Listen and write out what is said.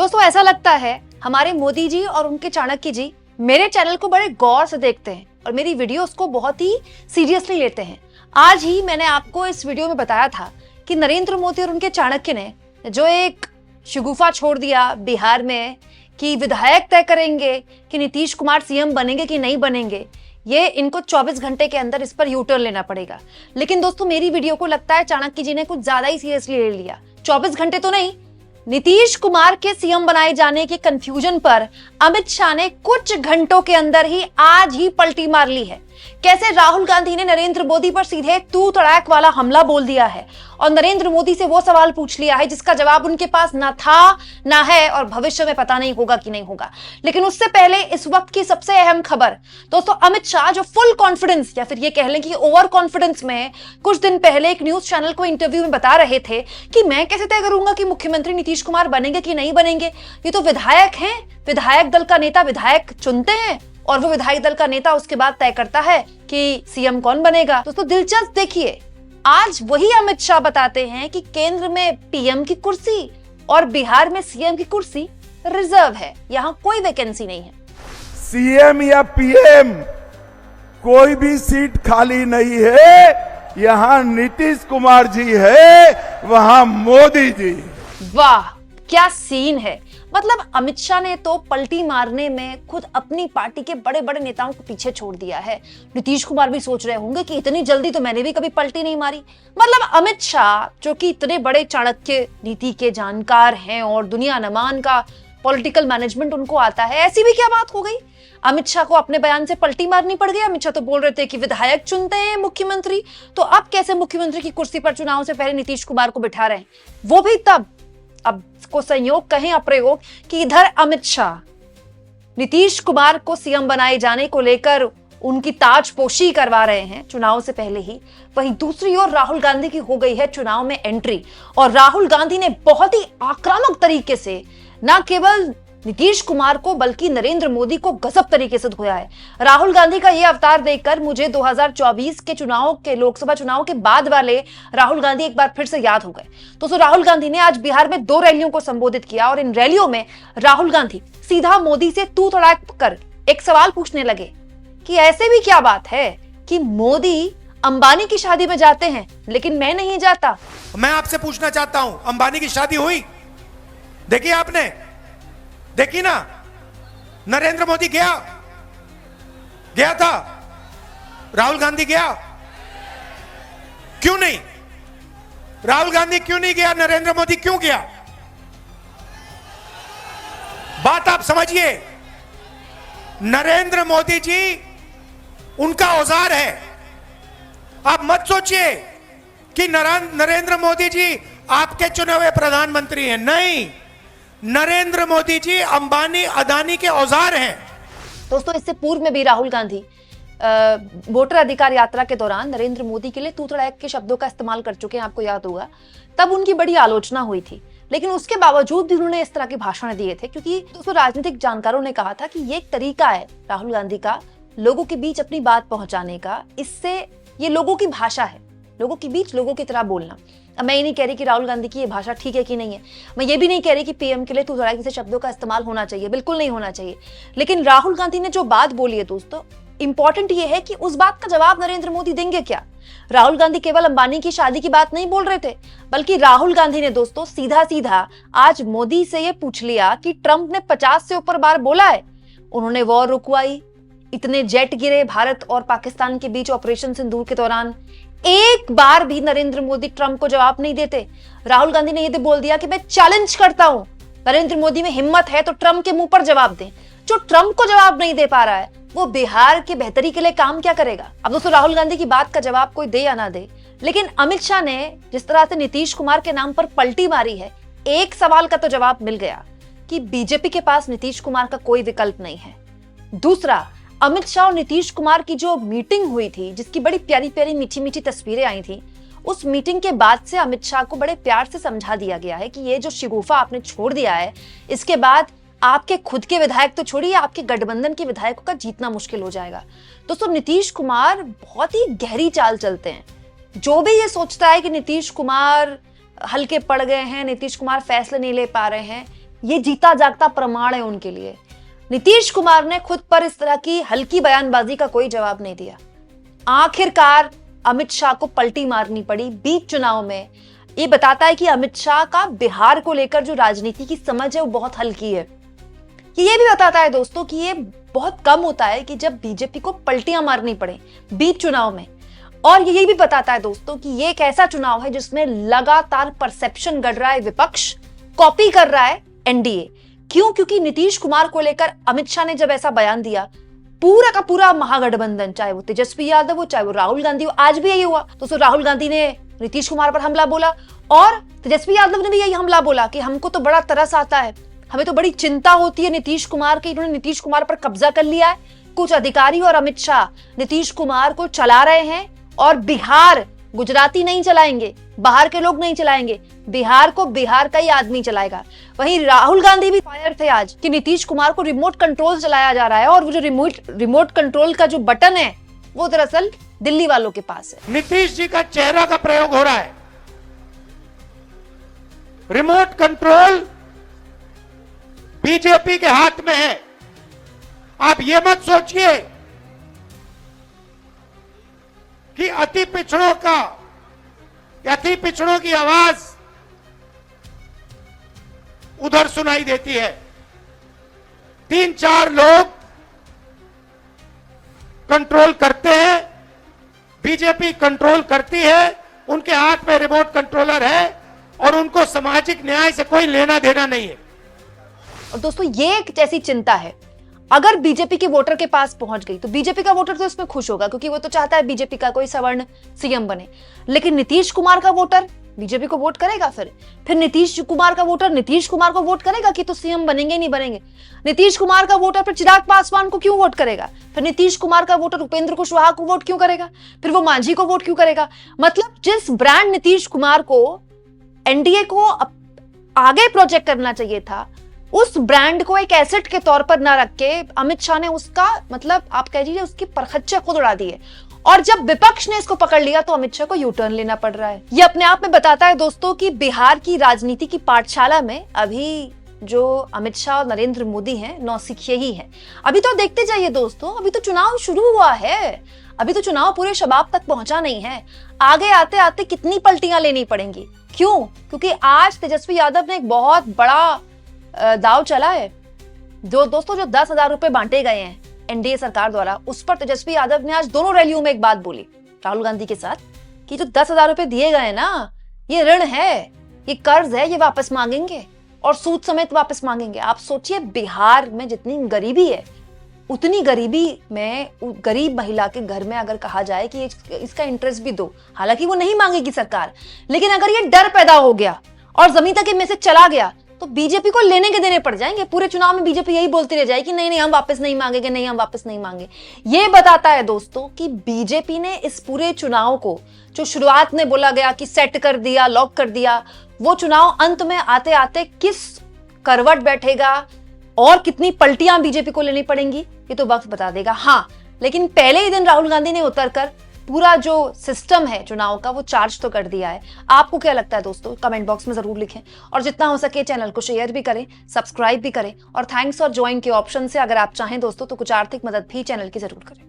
दोस्तों ऐसा लगता है हमारे मोदी जी और उनके चाणक्य जी मेरे चैनल को बड़े गौर से देखते हैं और मेरी वीडियोस को बहुत ही सीरियसली लेते हैं। आज ही मैंने आपको इस वीडियो में बताया था कि नरेंद्र मोदी और उनके चाणक्य ने जो एक शगुफा छोड़ दिया बिहार में कि विधायक तय करेंगे कि नीतीश कुमार सीएम बनेंगे कि नहीं बनेंगे, ये इनको 24 घंटे के अंदर इस पर यू टर्न लेना पड़ेगा। लेकिन दोस्तों मेरी वीडियो को लगता है चाणक्य जी ने कुछ ज्यादा ही सीरियसली ले लिया। 24 घंटे तो नहीं, नीतीश कुमार के सीएम बनाए जाने के कंफ्यूजन पर अमित शाह ने कुछ घंटों के अंदर ही आज ही पलटी मार ली है। कैसे राहुल गांधी ने नरेंद्र मोदी पर सीधे तू तड़ाक वाला हमला बोल दिया है और नरेंद्र मोदी से वो सवाल पूछ लिया है जिसका जवाब उनके पास ना था ना है और भविष्य में पता नहीं होगा कि नहीं होगा। लेकिन उससे पहले इस वक्त की सबसे अहम खबर दोस्तों, अमित शाह जो फुल कॉन्फिडेंस या फिर ये कह लें कि ओवर कॉन्फिडेंस में कुछ दिन पहले एक न्यूज चैनल को इंटरव्यू में बता रहे थे कि मैं कैसे तय करूंगा कि मुख्यमंत्री नीतीश कुमार बनेंगे कि नहीं बनेंगे, ये तो विधायक हैं, विधायक दल का नेता विधायक चुनते हैं और वो विधायक दल का नेता उसके बाद तय करता है कि सीएम कौन बनेगा। दोस्तों दिलचस्प देखिए, आज वही अमित शाह बताते हैं कि केंद्र में पीएम की कुर्सी और बिहार में सीएम की कुर्सी रिजर्व है, यहाँ कोई वैकेंसी नहीं है। सीएम या पीएम कोई भी सीट खाली नहीं है, यहाँ नीतीश कुमार जी है, वहां मोदी जी। वाह क्या सीन है। मतलब अमित शाह ने तो पलटी मारने में खुद अपनी पार्टी के बड़े बड़े नेताओं को पीछे छोड़ दिया है। नीतीश कुमार भी सोच रहे होंगे कि इतनी जल्दी तो मैंने भी कभी पलटी नहीं मारी। मतलब अमित शाह जो कि इतने बड़े चाणक्य नीति के जानकार हैं और दुनिया नमान का पॉलिटिकल मैनेजमेंट उनको आता है, ऐसी भी क्या बात हो गई? अमित शाह को अपने बयान से पलटी मारनी पड़ गई। अमित शाह तो बोल रहे थे कि विधायक चुनते हैं मुख्यमंत्री, तो अब कैसे मुख्यमंत्री की कुर्सी पर चुनाव से पहले नीतीश कुमार को बिठा रहे हैं, वो भी तब। अब को संयोग कहें अप्रयोग कि इधर अमित शाह नीतीश कुमार को सीएम बनाए जाने को लेकर उनकी ताजपोशी करवा रहे हैं चुनाव से पहले ही, वहीं दूसरी ओर राहुल गांधी की हो गई है चुनाव में एंट्री और राहुल गांधी ने बहुत ही आक्रामक तरीके से न केवल नीतीश कुमार को बल्कि नरेंद्र मोदी को गजब तरीके से धोया है। राहुल गांधी का यह अवतार देखकर मुझे 2024 के चुनाव के लोकसभा चुनाव के बाद वाले राहुल गांधी एक बार फिर से याद हो गए। तो राहुल गांधी ने आज बिहार में 2 रैलियों को संबोधित किया और इन रैलियों में राहुल गांधी सीधा मोदी से तू तड़ाक कर एक सवाल पूछने लगे कि ऐसे भी क्या बात है कि मोदी अंबानी की शादी में जाते हैं लेकिन मैं नहीं जाता। मैं आपसे पूछना चाहता हूं, अंबानी की शादी हुई? देखिए आपने देखी ना, नरेंद्र मोदी गया था, राहुल गांधी गया क्यों नहीं? राहुल गांधी क्यों नहीं गया, नरेंद्र मोदी क्यों गया? बात आप समझिए, नरेंद्र मोदी जी उनका औजार है। आप मत सोचिए कि नरेंद्र मोदी जी आपके चुने हुए प्रधानमंत्री हैं, नहीं, नरेंद्र मोदी जी अंबानी अदानी के औजार हैं। दोस्तों इससे पूर्व में भी राहुल गांधी वोटर अधिकार यात्रा के दौरान नरेंद्र मोदी के लिए तू तड़ाक के शब्दों का इस्तेमाल कर चुके हैं, आपको याद होगा। तब उनकी बड़ी आलोचना हुई थी, लेकिन उसके बावजूद भी उन्होंने इस तरह के भाषण दिए थे क्योंकि दोस्तों राजनीतिक जानकारों ने कहा था कि ये एक तरीका है राहुल गांधी का लोगों के बीच अपनी बात पहुंचाने का। इससे ये लोगों की भाषा है, लोगों के बीच लोगों की तरह बोलना। अब मैं ये नहीं कह रही कि राहुल गांधी की ये भाषा ठीक है कि नहीं है, मैं ये भी नहीं कह रही कि पीएम के लिए तू तड़ाक जैसे शब्दों का इस्तेमाल होना चाहिए, बिल्कुल नहीं होना चाहिए। लेकिन राहुल गांधी ने जो बात बोली है दोस्तों, इंपॉर्टेंट ये है कि उस बात का जवाब नरेंद्र मोदी देंगे क्या। राहुल गांधी केवल अंबानी की शादी की बात नहीं बोल रहे थे, बल्कि राहुल गांधी ने दोस्तों सीधा सीधा आज मोदी से ये पूछ लिया कि ट्रंप ने 50 से ऊपर बार बोला है, उन्होंने वॉर रुकवाई, इतने जेट गिरे भारत और पाकिस्तान के बीच ऑपरेशन सिंदूर के दौरान, एक बार भी नरेंद्र मोदी ट्रंप को जवाब नहीं देते। राहुल गांधी ने ये बोल दिया कि मैं चैलेंज करता हूं, नरेंद्र मोदी में हिम्मत है तो ट्रंप के मुंह पर जवाब दें। जो ट्रंप को जवाब नहीं दे पा रहा है वो बिहार की बेहतरी के लिए काम क्या करेगा? अब दोस्तों राहुल गांधी की बात का जवाब कोई दे या ना दे, लेकिन अमित शाह ने जिस तरह से नीतीश कुमार के नाम पर पलटी मारी है, एक सवाल का तो जवाब मिल गया कि बीजेपी के पास नीतीश कुमार का कोई विकल्प नहीं है। दूसरा, अमित शाह और नीतीश कुमार की जो मीटिंग हुई थी जिसकी बड़ी प्यारी प्यारी मीठी मीठी तस्वीरें आई थी, उस मीटिंग के बाद से अमित शाह को बड़े प्यार से समझा दिया गया है कि ये जो शगुफा आपने छोड़ दिया है, इसके बाद आपके खुद के विधायक तो छोड़िए, आपके गठबंधन के विधायकों का जीतना मुश्किल हो जाएगा। दोस्तों नीतीश कुमार बहुत ही गहरी चाल चलते हैं। जो भी ये सोचता है कि नीतीश कुमार हल्के पड़ गए हैं, नीतीश कुमार फैसले नहीं ले पा रहे हैं, ये जीता जागता प्रमाण है उनके लिए। नीतीश कुमार ने खुद पर इस तरह की हल्की बयानबाजी का कोई जवाब नहीं दिया। आखिरकार अमित शाह को पलटी मारनी पड़ी बीच चुनाव में। ये बताता है कि अमित शाह का बिहार को लेकर जो राजनीति की समझ है वो बहुत हल्की है। ये भी बताता है दोस्तों कि ये बहुत कम होता है कि जब बीजेपी को पलटियां मारनी पड़े बीच चुनाव में। और ये भी बताता है दोस्तों कि ये एक ऐसा चुनाव है जिसमें लगातार परसेप्शन गढ़ रहा है विपक्ष, कॉपी कर रहा है एनडीए। क्यों? क्योंकि नीतीश कुमार को लेकर अमित शाह ने जब ऐसा बयान दिया, पूरा का पूरा महागठबंधन, चाहे वो तेजस्वी यादव हो, चाहे वो राहुल गांधी हो, आज भी यही हुआ। तो राहुल गांधी ने नीतीश कुमार पर हमला बोला और तेजस्वी यादव ने भी यही हमला बोला कि हमको तो बड़ा तरस आता है, हमें तो बड़ी चिंता होती है नीतीश कुमार की, इन्होंने नीतीश कुमार पर कब्जा कर लिया है। कुछ अधिकारी और अमित शाह नीतीश कुमार को चला रहे हैं और बिहार, गुजराती नहीं चलाएंगे, बाहर के लोग नहीं चलाएंगे, बिहार को बिहार का ही आदमी चलाएगा। वहीं राहुल गांधी भी फायर थे आज कि नीतीश कुमार को रिमोट कंट्रोल चलाया जा रहा है और वो जो रिमोट कंट्रोल का जो बटन है वो दरअसल दिल्ली वालों के पास है। नीतीश जी का चेहरा का प्रयोग हो रहा है। रिमोट कंट्रोल बीजेपी के हाथ में है। आप ये मत सोचिए कि अति पिछड़ों की आवाज उधर सुनाई देती है। 3-4 लोग कंट्रोल करते हैं, बीजेपी कंट्रोल करती है, उनके हाथ में रिमोट कंट्रोलर है और उनको सामाजिक न्याय से कोई लेना देना नहीं है। और दोस्तों ये एक जैसी चिंता है, अगर बीजेपी के वोटर के पास पहुंच गई तो बीजेपी का वोटर तो इसमें खुश होगा क्योंकि वो तो चाहता है बीजेपी का कोई सवर्ण सीएम बने। लेकिन नीतीश कुमार का वोटर बीजेपी को वोट करेगा, फिर नीतीश कुमार का वोटर नीतीश कुमार को वोट करेगा कि तो सीएम बनेंगे नहीं बनेंगे। नीतीश कुमार का वोटर फिर चिराग पासवान को क्यों वोट करेगा, फिर नीतीश कुमार का वोटर उपेंद्र कुशवाहा को वोट क्यों करेगा, फिर वो मांझी को वोट क्यों करेगा। मतलब जिस ब्रांड नीतीश कुमार को एनडीए को आगे प्रोजेक्ट करना चाहिए था, उस ब्रांड को एक एसेट के तौर पर ना रख के अमित शाह ने उसका, मतलब आप कह लीजिए उसकी परखच्चे खुद उड़ा दिए। और जब विपक्ष ने इसको पकड़ लिया तो अमित शाह को यू टर्न लेना पड़ रहा है। ये अपने आप में बताता है दोस्तों कि बिहार की राजनीति की पाठशाला में अभी जो अमित शाह और नरेंद्र मोदी हैं, नौसिखिए ही हैं। अभी तो देखते जाइए दोस्तों, अभी तो चुनाव शुरू हुआ है, अभी तो चुनाव पूरे शबाब तक पहुंचा नहीं है। आगे आते आते कितनी पलटियां लेनी पड़ेंगी। क्यों? क्योंकि आज तेजस्वी यादव ने एक बहुत बड़ा दाव चला है। जो दोस्तों जो 10,000 रुपए बांटे गए हैं एनडीए सरकार द्वारा, उस पर तेजस्वी यादव ने आज दोनों रैलियों में एक बात बोली राहुल गांधी के साथ कि जो 10,000 रुपए दिए गए ना, ये ऋण है, ये कर्ज है, ये वापस मांगेंगे और सूद समेत वापस मांगेंगे। आप सोचिए बिहार में जितनी गरीबी है, उतनी गरीबी में गरीब महिला के घर में अगर कहा जाए कि इसका इंटरेस्ट भी दो, हालांकि वो नहीं मांगेगी सरकार, लेकिन अगर ये डर पैदा हो गया और जमीन तक ये मैसेज चला गया तो बीजेपी को लेने के देने पड़ जाएंगे। पूरे चुनाव में बीजेपी यही बोलती रह जाएगी, नहीं हम वापस नहीं मांगेंगे, नहीं हम वापस नहीं मांगे। ये बताता है दोस्तों कि बीजेपी ने इस पूरे चुनाव को, जो शुरुआत में बोला गया कि सेट कर दिया, लॉक कर दिया, वो चुनाव अंत में आते आते किस करवट बैठेगा और कितनी पलटियां बीजेपी को लेनी पड़ेंगी, ये तो वक्त बता देगा। हाँ, लेकिन पहले ही दिन राहुल गांधी ने उतरकर पूरा जो सिस्टम है चुनाव का वो चार्ज तो कर दिया है। आपको क्या लगता है दोस्तों? कमेंट बॉक्स में जरूर लिखें और जितना हो सके चैनल को शेयर भी करें, सब्सक्राइब भी करें और थैंक्स और ज्वाइन के ऑप्शन से अगर आप चाहें दोस्तों तो कुछ आर्थिक मदद भी चैनल की जरूर करें।